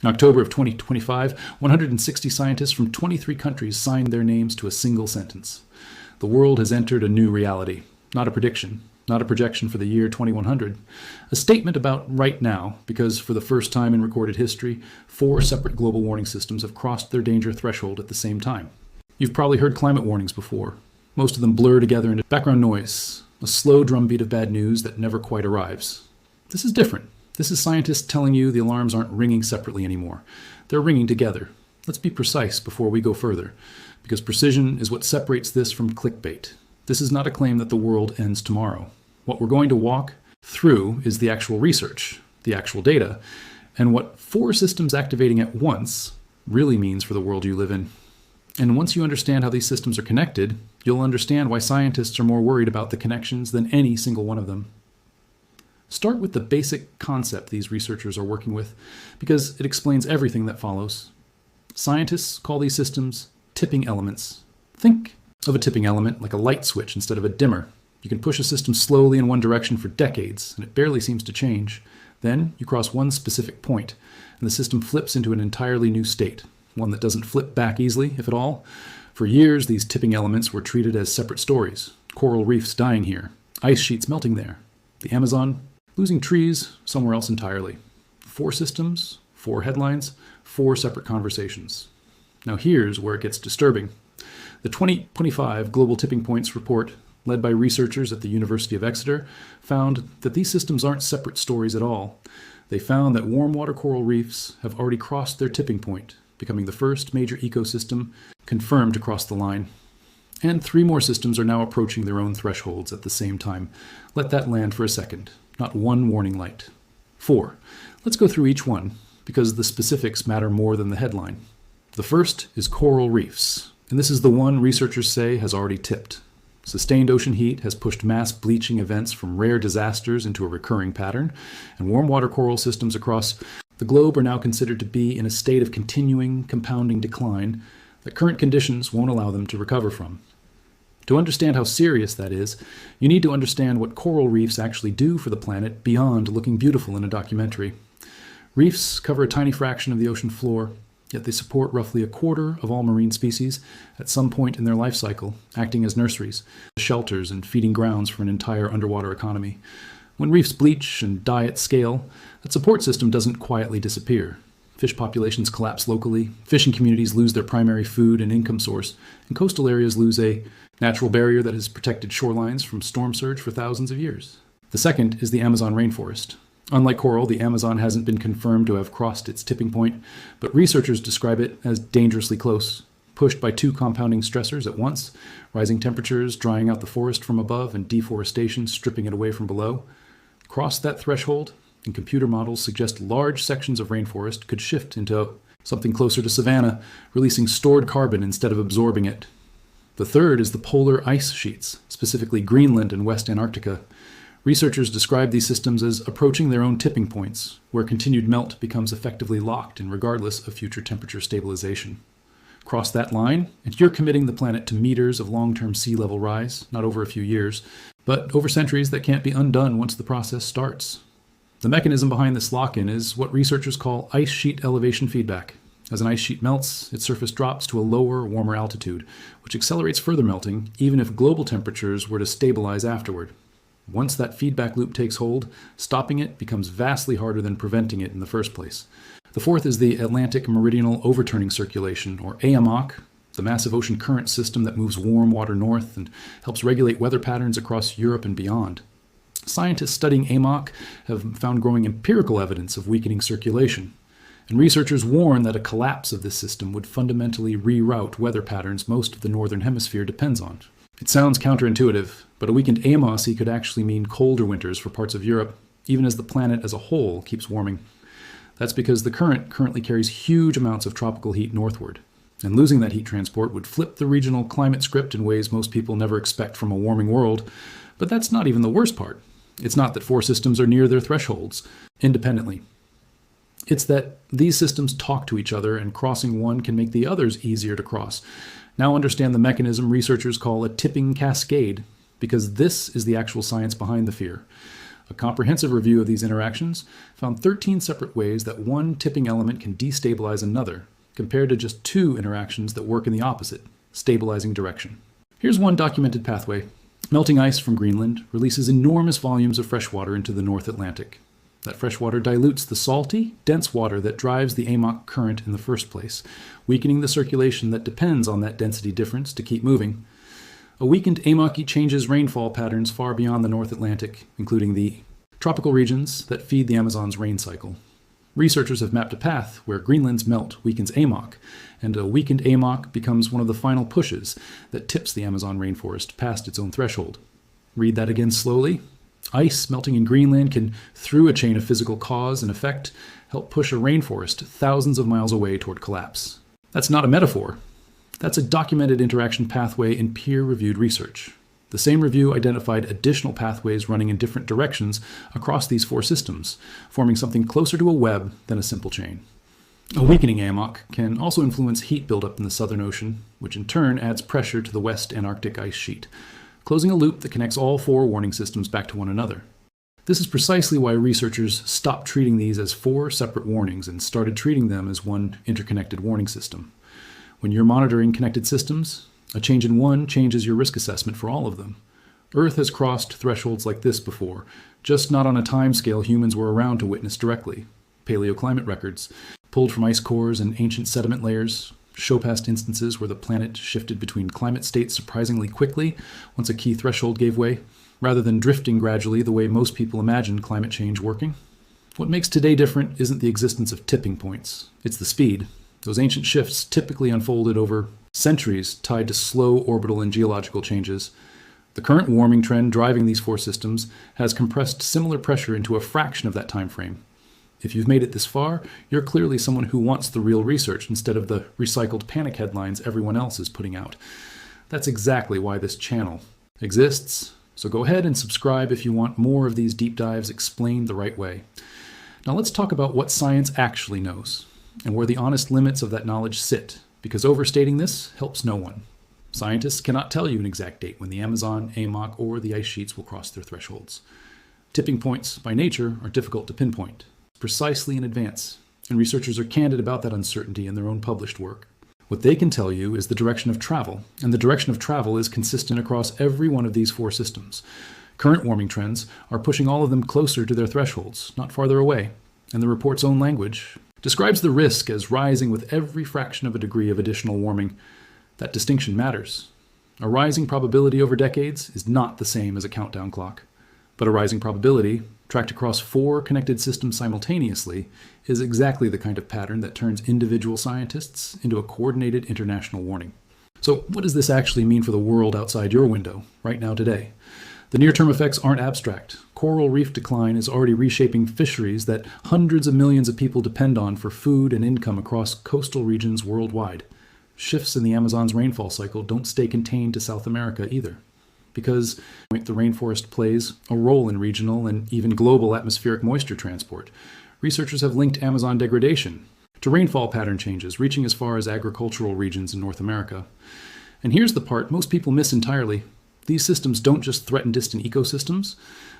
In October of 2025, 160 scientists from 23 countries signed their names to a single sentence. The world has entered a new reality, not a prediction, not a projection for the year 2100, a statement about right now, because for the first time in recorded history, 4 separate global warning systems have crossed their danger threshold at the same time. You've probably heard climate warnings before. Most of them blur together into background noise, a slow drumbeat of bad news that never quite arrives. This is different. This is scientists telling you the alarms aren't ringing separately anymore. They're ringing together. Let's be precise before we go further, because precision is what separates this from clickbait. This is not a claim that the world ends tomorrow. What we're going to walk through is the actual research, the actual data, and what 4 systems activating at once really means for the world you live in. And once you understand how these systems are connected, you'll understand why scientists are more worried about the connections than any single one of them. Start with the basic concept these researchers are working with, because it explains everything that follows. Scientists call these systems tipping elements. Think of a tipping element like a light switch instead of a dimmer. You can push a system slowly in one direction for decades, and it barely seems to change. Then you cross one specific point, and the system flips into an entirely new state, one that doesn't flip back easily, if at all. For years, these tipping elements were treated as separate stories. Coral reefs dying here, ice sheets melting there, the Amazon losing trees somewhere else entirely. 4 systems, 4 headlines, 4 separate conversations. Now here's where it gets disturbing. The 2025 Global Tipping Points report, led by researchers at the University of Exeter, found that these systems aren't separate stories at all. They found that warm water coral reefs have already crossed their tipping point, becoming the first major ecosystem confirmed to cross the line. And 3 more systems are now approaching their own thresholds at the same time. Let that land for a second. Not one warning light. 4. Let's go through each one, because the specifics matter more than the headline. The first is coral reefs, and this is the one researchers say has already tipped. Sustained ocean heat has pushed mass bleaching events from rare disasters into a recurring pattern, and warm water coral systems across the globe are now considered to be in a state of continuing, compounding decline that current conditions won't allow them to recover from. To understand how serious that is, you need to understand what coral reefs actually do for the planet beyond looking beautiful in a documentary. Reefs cover a tiny fraction of the ocean floor, yet they support roughly a quarter of all marine species at some point in their life cycle, acting as nurseries, shelters, and feeding grounds for an entire underwater economy. When reefs bleach and die at scale, that support system doesn't quietly disappear. Fish populations collapse locally, fishing communities lose their primary food and income source, and coastal areas lose a natural barrier that has protected shorelines from storm surge for thousands of years. The second is the Amazon rainforest. Unlike coral, the Amazon hasn't been confirmed to have crossed its tipping point, but researchers describe it as dangerously close, pushed by 2 compounding stressors at once: rising temperatures drying out the forest from above and deforestation stripping it away from below. Cross that threshold, and computer models suggest large sections of rainforest could shift into something closer to savanna, releasing stored carbon instead of absorbing it. The third is the polar ice sheets, specifically Greenland and West Antarctica. Researchers describe these systems as approaching their own tipping points, where continued melt becomes effectively locked in regardless of future temperature stabilization. Cross that line, and you're committing the planet to meters of long-term sea level rise, not over a few years, but over centuries that can't be undone once the process starts. The mechanism behind this lock-in is what researchers call ice sheet elevation feedback. As an ice sheet melts, its surface drops to a lower, warmer altitude, which accelerates further melting, even if global temperatures were to stabilize afterward. Once that feedback loop takes hold, stopping it becomes vastly harder than preventing it in the first place. The fourth is the Atlantic Meridional Overturning Circulation, or AMOC, the massive ocean current system that moves warm water north and helps regulate weather patterns across Europe and beyond. Scientists studying AMOC have found growing empirical evidence of weakening circulation, and researchers warn that a collapse of this system would fundamentally reroute weather patterns most of the northern hemisphere depends on. It sounds counterintuitive, but a weakened AMOC could actually mean colder winters for parts of Europe, even as the planet as a whole keeps warming. That's because the current currently carries huge amounts of tropical heat northward, and losing that heat transport would flip the regional climate script in ways most people never expect from a warming world. But that's not even the worst part. It's not that 4 systems are near their thresholds independently. It's that these systems talk to each other, and crossing one can make the others easier to cross. Now understand the mechanism researchers call a tipping cascade, because this is the actual science behind the fear. A comprehensive review of these interactions found 13 separate ways that one tipping element can destabilize another, compared to just 2 interactions that work in the opposite, stabilizing direction. Here's one documented pathway. Melting ice from Greenland releases enormous volumes of fresh water into the North Atlantic. That fresh water dilutes the salty, dense water that drives the AMOC current in the first place, weakening the circulation that depends on that density difference to keep moving. A weakened AMOC changes rainfall patterns far beyond the North Atlantic, including the tropical regions that feed the Amazon's rain cycle. Researchers have mapped a path where Greenland's melt weakens AMOC, and a weakened AMOC becomes one of the final pushes that tips the Amazon rainforest past its own threshold. Read that again slowly. Ice melting in Greenland can, through a chain of physical cause and effect, help push a rainforest thousands of miles away toward collapse. That's not a metaphor. That's a documented interaction pathway in peer-reviewed research. The same review identified additional pathways running in different directions across these 4 systems, forming something closer to a web than a simple chain. A weakening AMOC can also influence heat buildup in the Southern Ocean, which in turn adds pressure to the West Antarctic ice sheet, closing a loop that connects all 4 warning systems back to one another. This is precisely why researchers stopped treating these as 4 separate warnings and started treating them as one interconnected warning system. When you're monitoring connected systems, a change in one changes your risk assessment for all of them. Earth has crossed thresholds like this before, just not on a timescale humans were around to witness directly. Paleoclimate records, pulled from ice cores and ancient sediment layers, show past instances where the planet shifted between climate states surprisingly quickly once a key threshold gave way, rather than drifting gradually the way most people imagine climate change working. What makes today different isn't the existence of tipping points, it's the speed. Those ancient shifts typically unfolded over centuries tied to slow orbital and geological changes. The current warming trend driving these 4 systems has compressed similar pressure into a fraction of that time frame. If you've made it this far, you're clearly someone who wants the real research instead of the recycled panic headlines everyone else is putting out. That's exactly why this channel exists, so go ahead and subscribe if you want more of these deep dives explained the right way. Now let's talk about what science actually knows, and where the honest limits of that knowledge sit, because overstating this helps no one. Scientists cannot tell you an exact date when the Amazon, AMOC, or the ice sheets will cross their thresholds. Tipping points, by nature, are difficult to pinpoint, precisely in advance, and researchers are candid about that uncertainty in their own published work. What they can tell you is the direction of travel, and the direction of travel is consistent across every one of these 4 systems. Current warming trends are pushing all of them closer to their thresholds, not farther away, and the report's own language describes the risk as rising with every fraction of a degree of additional warming. That distinction matters. A rising probability over decades is not the same as a countdown clock, but a rising probability, tracked across 4 connected systems simultaneously, is exactly the kind of pattern that turns individual scientists into a coordinated international warning. So what does this actually mean for the world outside your window, right now today? The near-term effects aren't abstract. Coral reef decline is already reshaping fisheries that hundreds of millions of people depend on for food and income across coastal regions worldwide. Shifts in the Amazon's rainfall cycle don't stay contained to South America either, because the rainforest plays a role in regional and even global atmospheric moisture transport. Researchers have linked Amazon degradation to rainfall pattern changes reaching as far as agricultural regions in North America. And here's the part most people miss entirely. These systems don't just threaten distant ecosystems,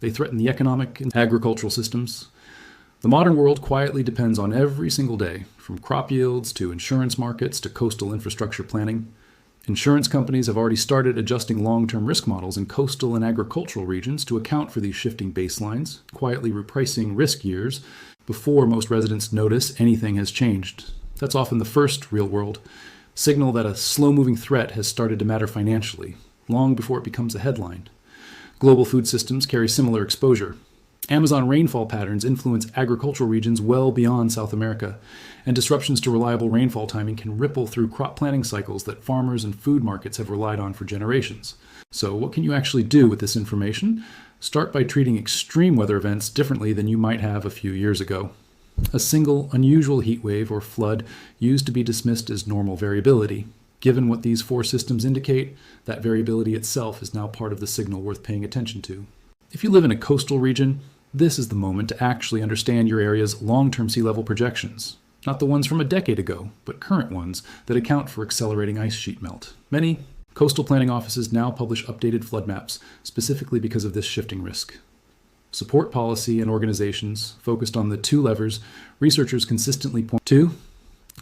they threaten the economic and agricultural systems. The modern world quietly depends on every single day, from crop yields to insurance markets to coastal infrastructure planning. Insurance companies have already started adjusting long-term risk models in coastal and agricultural regions to account for these shifting baselines, quietly repricing risk years before most residents notice anything has changed. That's often the first real-world signal that a slow-moving threat has started to matter financially, long before it becomes a headline. Global food systems carry similar exposure. Amazon rainfall patterns influence agricultural regions well beyond South America, and disruptions to reliable rainfall timing can ripple through crop planting cycles that farmers and food markets have relied on for generations. So what can you actually do with this information? Start by treating extreme weather events differently than you might have a few years ago. A single unusual heat wave or flood used to be dismissed as normal variability. Given what these 4 systems indicate, that variability itself is now part of the signal worth paying attention to. If you live in a coastal region, this is the moment to actually understand your area's long-term sea level projections. Not the ones from a decade ago, but current ones that account for accelerating ice sheet melt. Many coastal planning offices now publish updated flood maps, specifically because of this shifting risk. support policy and organizations focused on the two levers researchers consistently point to: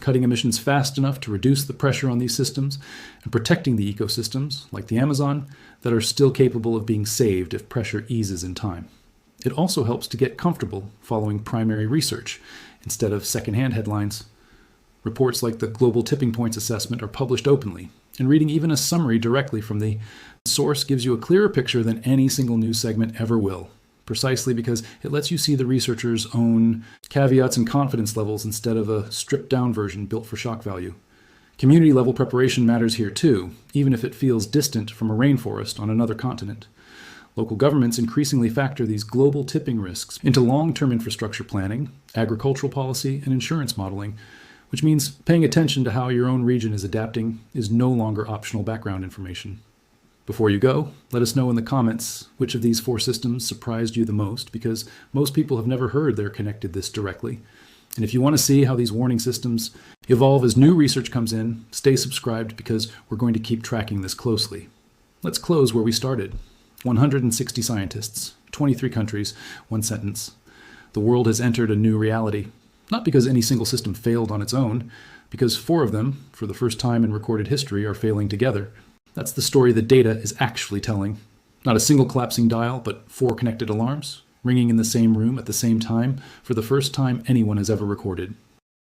cutting emissions fast enough to reduce the pressure on these systems, and protecting the ecosystems, like the Amazon, that are still capable of being saved if pressure eases in time. It also helps to get comfortable following primary research instead of secondhand headlines. Reports like the Global Tipping Points Assessment are published openly, and reading even a summary directly from the source gives you a clearer picture than any single news segment ever will, precisely because it lets you see the researchers' own caveats and confidence levels instead of a stripped-down version built for shock value. Community-level preparation matters here too, even if it feels distant from a rainforest on another continent. Local governments increasingly factor these global tipping risks into long-term infrastructure planning, agricultural policy, and insurance modeling, which means paying attention to how your own region is adapting is no longer optional background information. Before you go, let us know in the comments which of these four systems surprised you the most, because most people have never heard they're connected this directly. And if you want to see how these warning systems evolve as new research comes in, stay subscribed because we're going to keep tracking this closely. Let's close where we started. 160 scientists, 23 countries, one sentence. The world has entered a new reality. Not because any single system failed on its own, because four of them, for the first time in recorded history, are failing together. That's the story the data is actually telling. Not a single collapsing dial, but four connected alarms, ringing in the same room at the same time for the first time anyone has ever recorded.